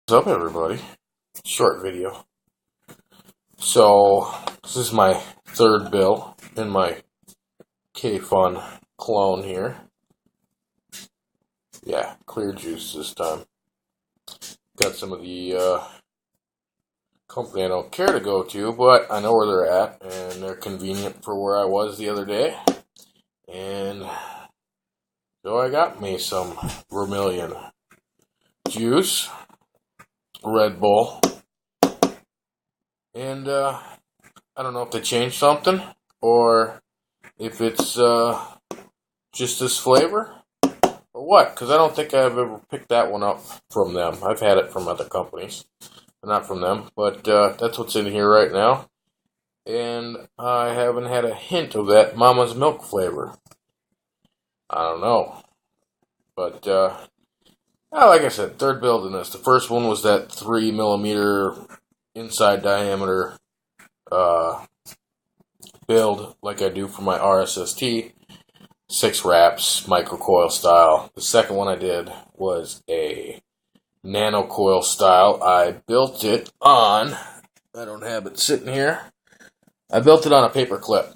What's up, everybody? Short video. So, this is my third bill in my Kayfun clone here. Yeah, clear juice this time. Got some of the company I don't care to go to, but I know where they're at, and they're convenient for where I was the other day. And so I got me some Vermilion juice, Red Bull, and I don't know if they changed something or if it's just this flavor or what, because I don't think I've ever picked that one up from them. I've had it from other companies, but not from them, but that's what's in here right now. And I haven't had a hint of that Mama's Milk flavor. I don't know. But, like I said, third build in this. The first one was that 3mm inside diameter build like I do for my RSST. 6 wraps, microcoil style. The second one I did was a nano coil style. I built it on, I don't have it sitting here, I built it on a paper clip.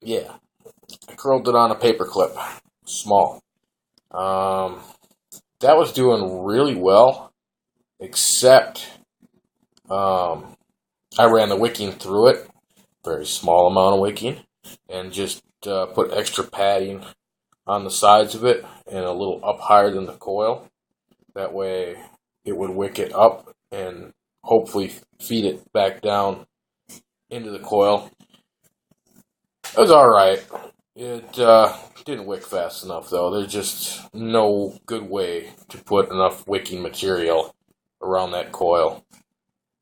Yeah, I curled it on a paper clip. Small. That was doing really well, except I ran the wicking through it, very small amount of wicking, and just put extra padding on the sides of it and a little up higher than the coil. That way it would wick it up and hopefully feed it back down into the coil. It was alright. It didn't wick fast enough, though. There's just no good way to put enough wicking material around that coil.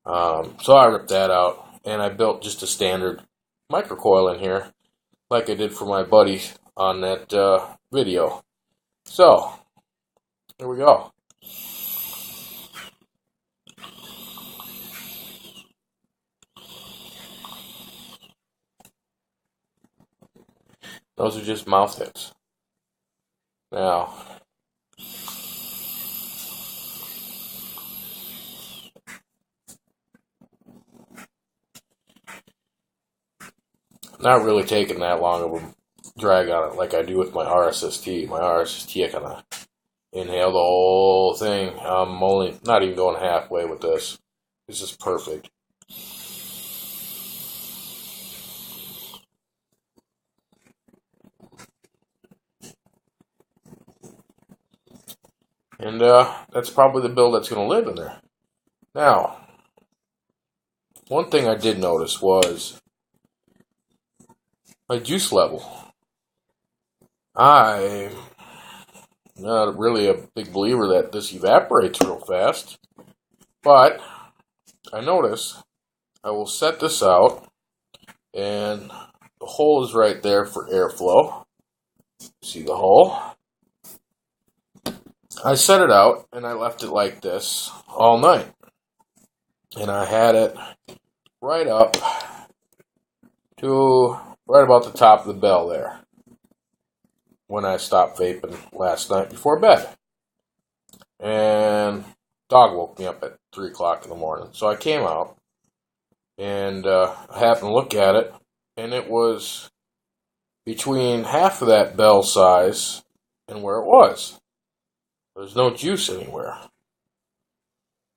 So I ripped that out, and I built just a standard microcoil in here, like I did for my buddy on that video. So, here we go. Those are just mouth hits. Now, not really taking that long of a drag on it like I do with my RSST. My RSST, I kind of inhale the whole thing. I'm only not even going halfway with this. This is perfect. And that's probably the build that's going to live in there. Now, one thing I did notice was my juice level. I'm not really a big believer that this evaporates real fast, but I notice I will set this out, and the hole is right there for airflow. See the hole? I set it out, and I left it like this all night. And I had it right up to right about the top of the bell there when I stopped vaping last night before bed. And dog woke me up at 3 o'clock in the morning. So I came out, and I happened to look at it, and it was between half of that bell size and where it was. There's no juice anywhere.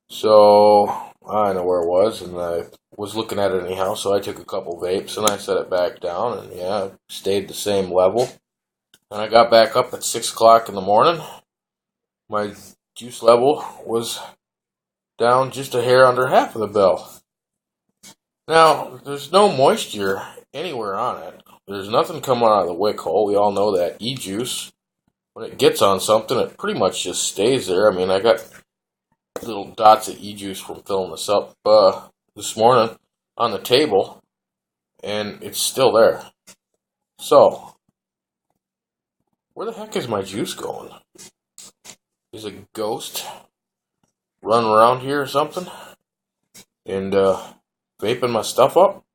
So I know where it was, and I was looking at it anyhow, so I took a couple vapes, and I set it back down, and yeah, it stayed the same level. And I got back up at 6 o'clock in the morning. My juice level was down just a hair under half of the bell. Now, there's no moisture anywhere on it. There's nothing coming out of the wick hole. We all know that e-juice, when it gets on something, it pretty much just stays there. I mean, I got little dots of e-juice from filling this up this morning on the table, and it's still there. So, where the heck is my juice going? Is a ghost running around here or something and vaping my stuff up?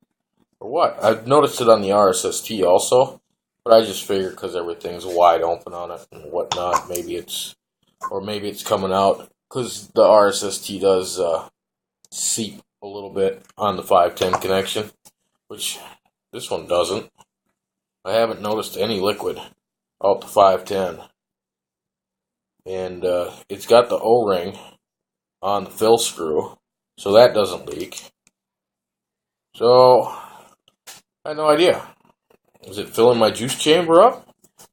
Or what? I've noticed it on the RSST also, but I just figured because everything's wide open on it and whatnot, maybe it's coming out because the RSST does seep a little bit on the 510 connection, which this one doesn't. I haven't noticed any liquid out the 510. And it's got the O-ring on the fill screw, so that doesn't leak. So, I had no idea. Is it filling my juice chamber up?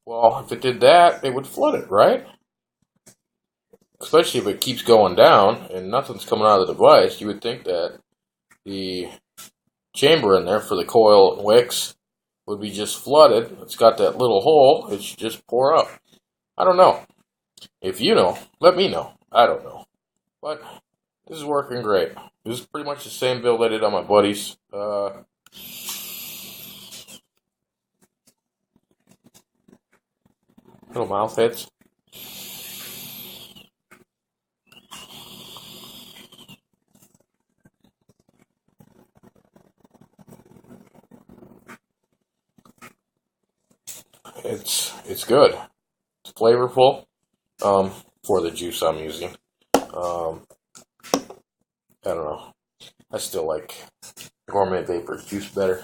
Well, if it did that, it would flood it, right? Especially if it keeps going down and nothing's coming out of the device, you would think that the chamber in there for the coil and wicks would be just flooded. It's got that little hole, it should just pour up. I don't know. If you know, let me know. I don't know. But this is working great. This is pretty much the same build I did on my buddy's. Little mouth hits. It's good. It's flavorful. For the juice I'm using. I don't know. I still like Gourmet Vapor juice better.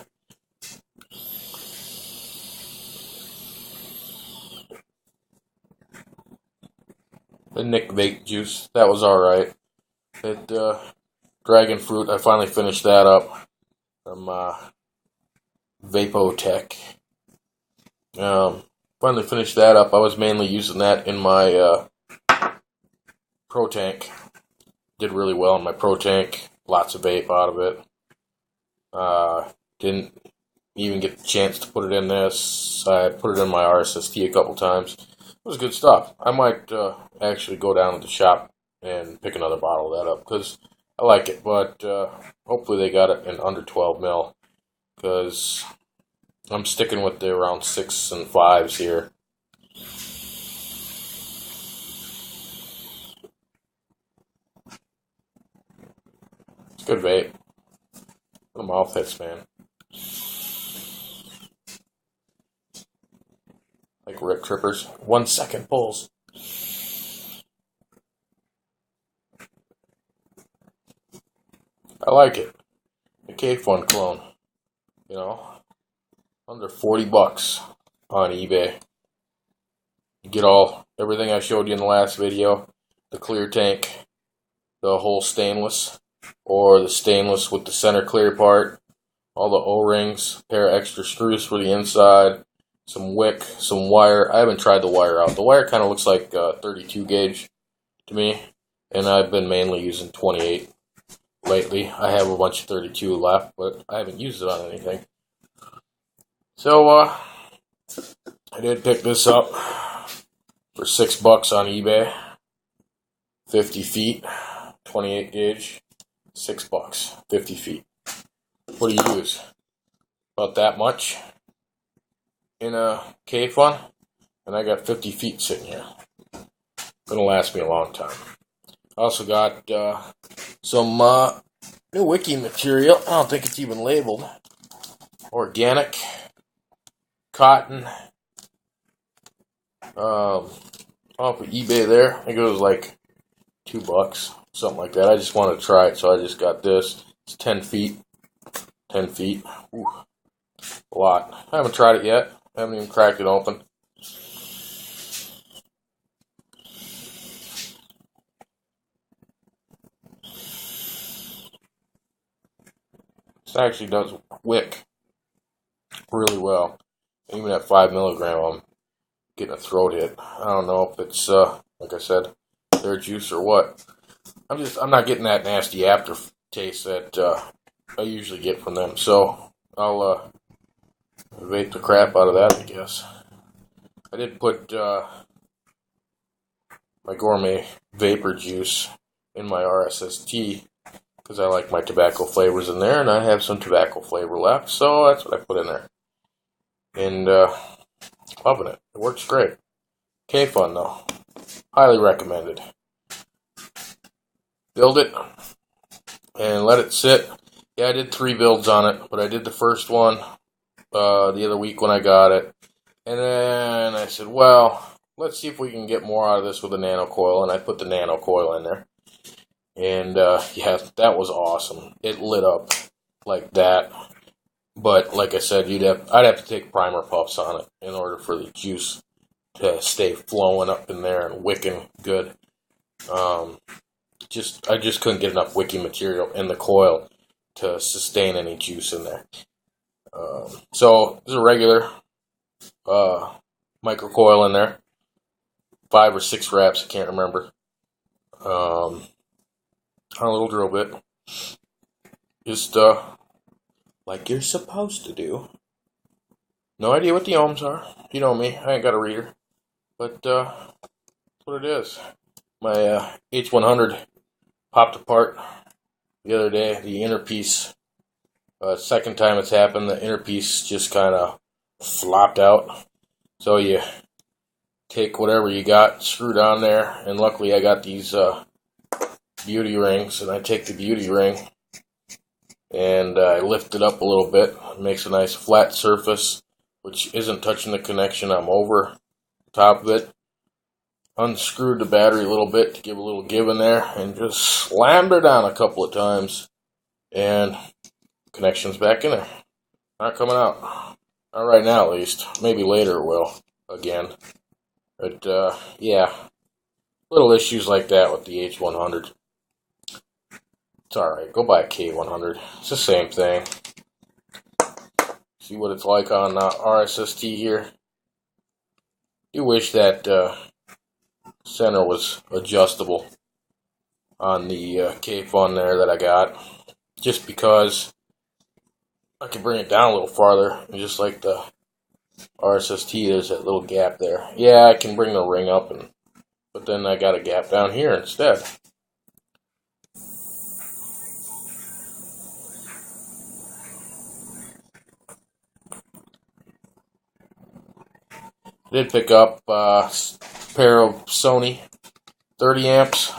The Nick Vape juice, that was alright. That Dragon Fruit, I finally finished that up from Vapotech. Finally finished that up. I was mainly using that in my Pro Tank. Did really well in my Pro Tank. Lots of vape out of it. Didn't even get the chance to put it in this. I put it in my RSST a couple times. It was good stuff. I might actually go down to the shop and pick another bottle of that up because I like it. But hopefully they got it in under 12 mil because I'm sticking with the around 6 and 5s here. It's good vape. Little mouth hits, man. Like rip trippers. 1 second pulls. I like it. The Kayfun clone. You know, under 40 bucks on eBay. You get everything I showed you in the last video. The clear tank, the whole stainless, or the stainless with the center clear part, all the O-rings, pair of extra screws for the inside, some wick, some wire. I haven't tried the wire out. The wire kind of looks like 32 gauge to me, and I've been mainly using 28 lately. I have a bunch of 32 left, but I haven't used it on anything. So, I did pick this up for $6 on eBay. 50 feet, 28 gauge, $6, 50 feet. What do you use? About that much in a Kayfun, and I got 50 feet sitting here. Gonna last me a long time. I also got some new wicking material. I don't think it's even labeled. Organic cotton. Off of eBay there. I think it was like $2, something like that. I just wanted to try it, so I just got this. It's 10 feet. 10 feet. Ooh, a lot. I haven't tried it yet. I haven't even cracked it open. This actually does wick really well. Even at 5 milligram, I'm getting a throat hit. I don't know if it's like I said, their juice or what. I'm not getting that nasty aftertaste that I usually get from them. So I'll vape the crap out of that, I guess. I did put my Gourmet Vapor juice in my RSST because I like my tobacco flavors in there, and I have some tobacco flavor left, so that's what I put in there. And loving it. It works great. Kayfun though. Highly recommended. Build it and let it sit. Yeah, I did 3 builds on it, but I did the first one the other week when I got it. And then I said, well, let's see if we can get more out of this with a nano coil, and I put the nano coil in there. And yeah, that was awesome. It lit up like that. But like I said, I'd have to take primer puffs on it in order for the juice to stay flowing up in there and wicking good. I just couldn't get enough wicking material in the coil to sustain any juice in there. So there's a regular micro coil in there, 5 or 6 wraps, I can't remember. On a little drill bit, just like you're supposed to do. No idea what the ohms are. You know me, I ain't got a reader, but that's what it is. My H100 popped apart the other day. The inner piece, second time it's happened, the inner piece just kind of flopped out. So you take whatever you got screwed on there, and luckily I got these beauty rings, and I take the beauty ring and I lift it up a little bit. It makes a nice flat surface, which isn't touching the connection. I'm over top of it. Unscrewed the battery a little bit to give a little give in there, and just slammed her down a couple of times, and connection's back in there. Not coming out. Not right now, at least. Maybe later it will again. But yeah, little issues like that with the H100. It's alright. Go buy a K100. It's the same thing. See what it's like on RSST here. You wish that center was adjustable on the Kayfun there that I got, just because I can bring it down a little farther, and just like the RSST, there's that little gap there. Yeah, I can bring the ring up, but then I got a gap down here instead. I did pick up a pair of Sony 30 amps,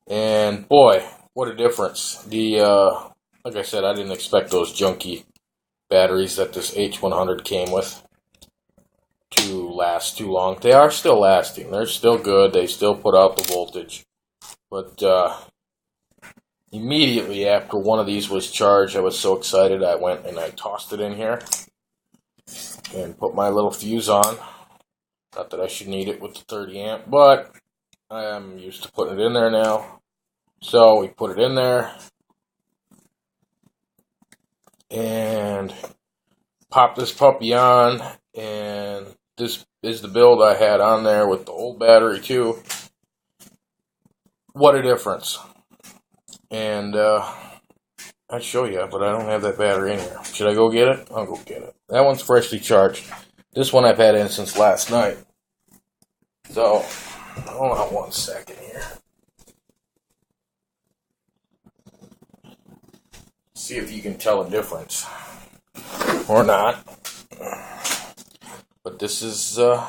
and boy, what a difference. Like I said, I didn't expect those junky batteries that this H100 came with to last too long. They are still lasting. They're still good. They still put out the voltage. But immediately after one of these was charged, I was so excited, I went and I tossed it in here and put my little fuse on. Not that I should need it with the 30 amp, but I am used to putting it in there now. So we put it in there and pop this puppy on, and this is the build I had on there with the old battery too. What a difference. And I'd show you, but I don't have that battery in here. Should I go get it? I'll go get it. That one's freshly charged. This one I've had in since last night. So, hold on 1 second here. See if you can tell a difference. Or not. But this is the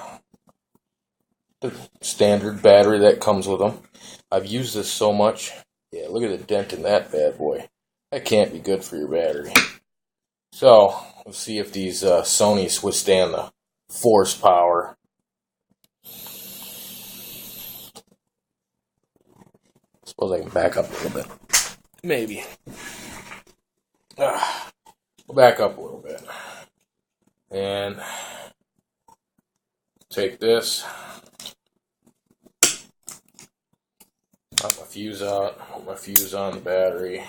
standard battery that comes with them. I've used this so much. Yeah, look at the dent in that bad boy. That can't be good for your battery. So, let's see if these Sonys withstand the force power. Suppose I can back up a little bit. Maybe. We'll back up a little bit. And take this. Pop my fuse out. Put my fuse on the battery.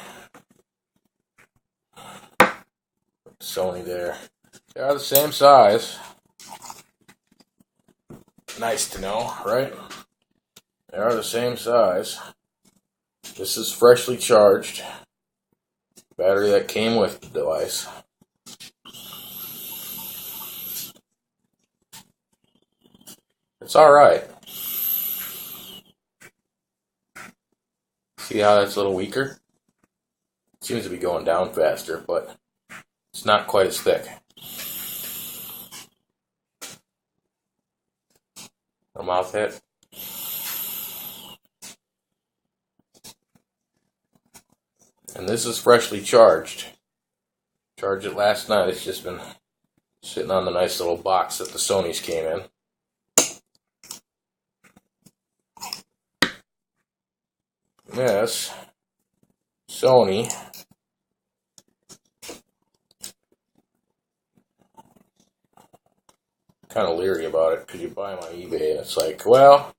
Sony there. They are the same size. Nice to know, right? They are the same size. This is freshly charged. Battery that came with the device. It's alright. See how that's a little weaker? It seems to be going down faster, but it's not quite as thick. A mouth hit. And this is freshly charged. Charged it last night. It's just been sitting on the nice little box that the Sonys came in. this Sony kind of leery about it because you buy them on eBay and it's like, well,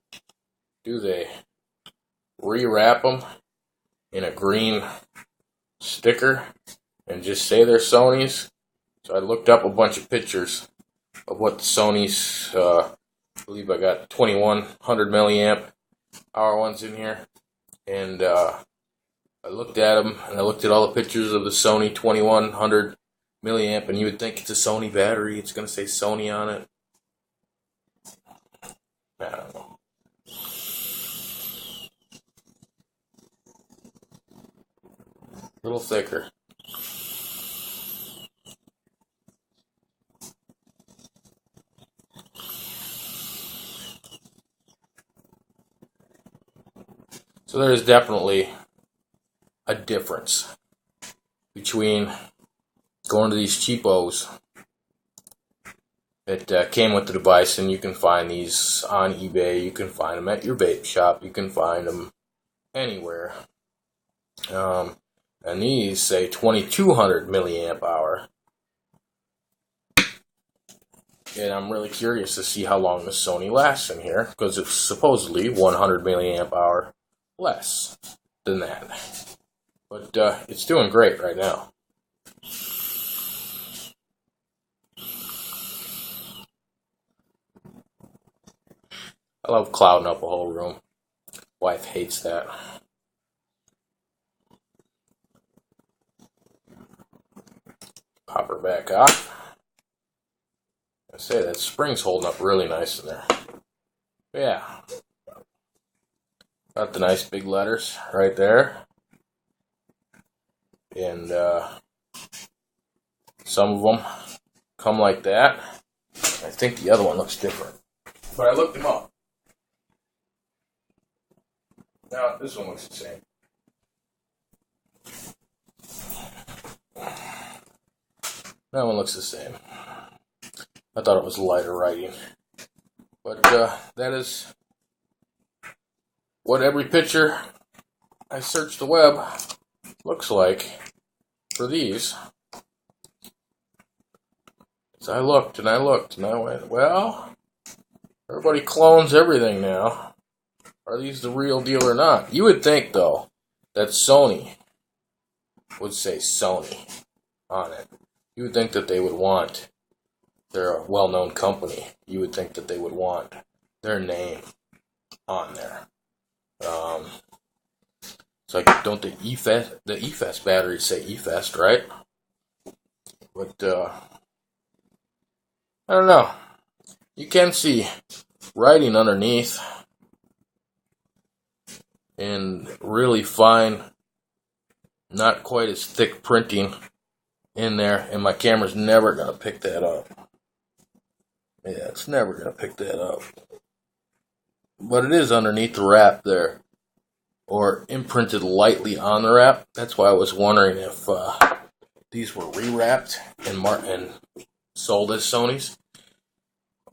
do they rewrap them in a green sticker and just say they're Sony's? So I looked up a bunch of pictures of what the Sony's, I believe I got 2100 milliamp hour ones in here, and I looked at them and I looked at all the pictures of the Sony 2100 milliamp, and you would think it's a Sony battery, it's going to say Sony on it. I don't know. A little thicker. So there's definitely a difference between going to these cheapos that came with the device, and you can find these on eBay, you can find them at your vape shop, you can find them anywhere. And these say 2200 milliamp hour. And I'm really curious to see how long the Sony lasts in here, because it's supposedly 100 milliamp hour less than that. But it's doing great right now. I love clouding up a whole room. Wife hates that. Pop her back off. I say that spring's holding up really nice in there. Yeah. Got the nice big letters right there. And some of them come like that. I think the other one looks different. But I looked them up. Now, this one looks the same. That one looks the same. I thought it was lighter writing. But that is what every picture I searched the web looks like for these. So I looked and I looked and I went, well, everybody clones everything now. Are these the real deal or not? You would think, though, that Sony would say Sony on it. You would think that they would want, they're a well-known company, you would think that they would want their name on there. It's like, don't the eFest batteries say eFest, right? But, I don't know. You can see writing underneath and really fine, not quite as thick printing in there, and my camera's never going to pick that up. Yeah, it's never going to pick that up. But it is underneath the wrap there, or imprinted lightly on the wrap. That's why I was wondering if these were rewrapped and sold as Sony's.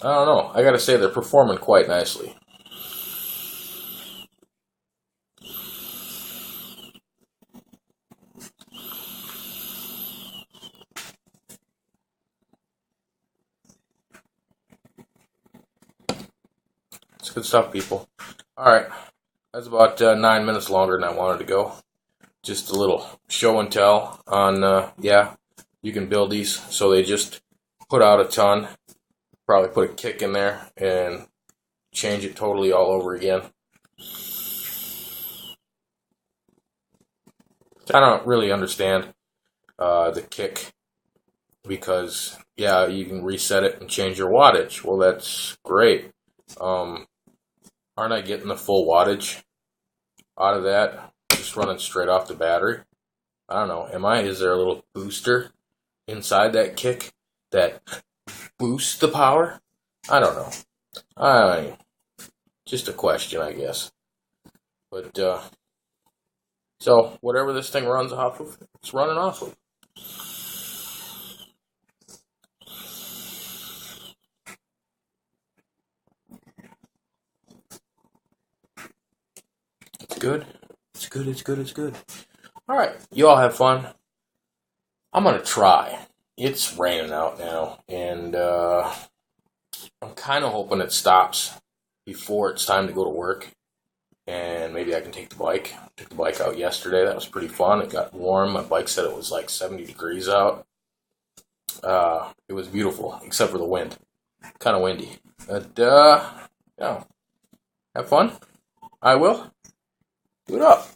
I don't know. I gotta say, they're performing quite nicely. It's good stuff, people. Alright, that's about 9 minutes longer than I wanted to go. Just a little show and tell on, yeah, you can build these. So they just put out a ton. Probably put a kick in there and change it totally all over again. I don't really understand the kick, because, yeah, you can reset it and change your wattage. Well, that's great. Aren't I getting the full wattage out of that, just running straight off the battery? I don't know. Am I? Is there a little booster inside that kick that boosts the power? I don't know. Just a question, I guess. But, so, whatever this thing runs off of, it's running off of. It's good. It's It's good, it's good, it's good. Alright, you all have fun. I'm gonna try. It's raining out now, and I'm kind of hoping it stops before it's time to go to work, and maybe I can take the bike. Took the bike out yesterday. That was pretty fun. It got warm. My bike said it was like 70 degrees out. It was beautiful, except for the wind. Kind of windy. But, yeah, have fun. I will. Do it up.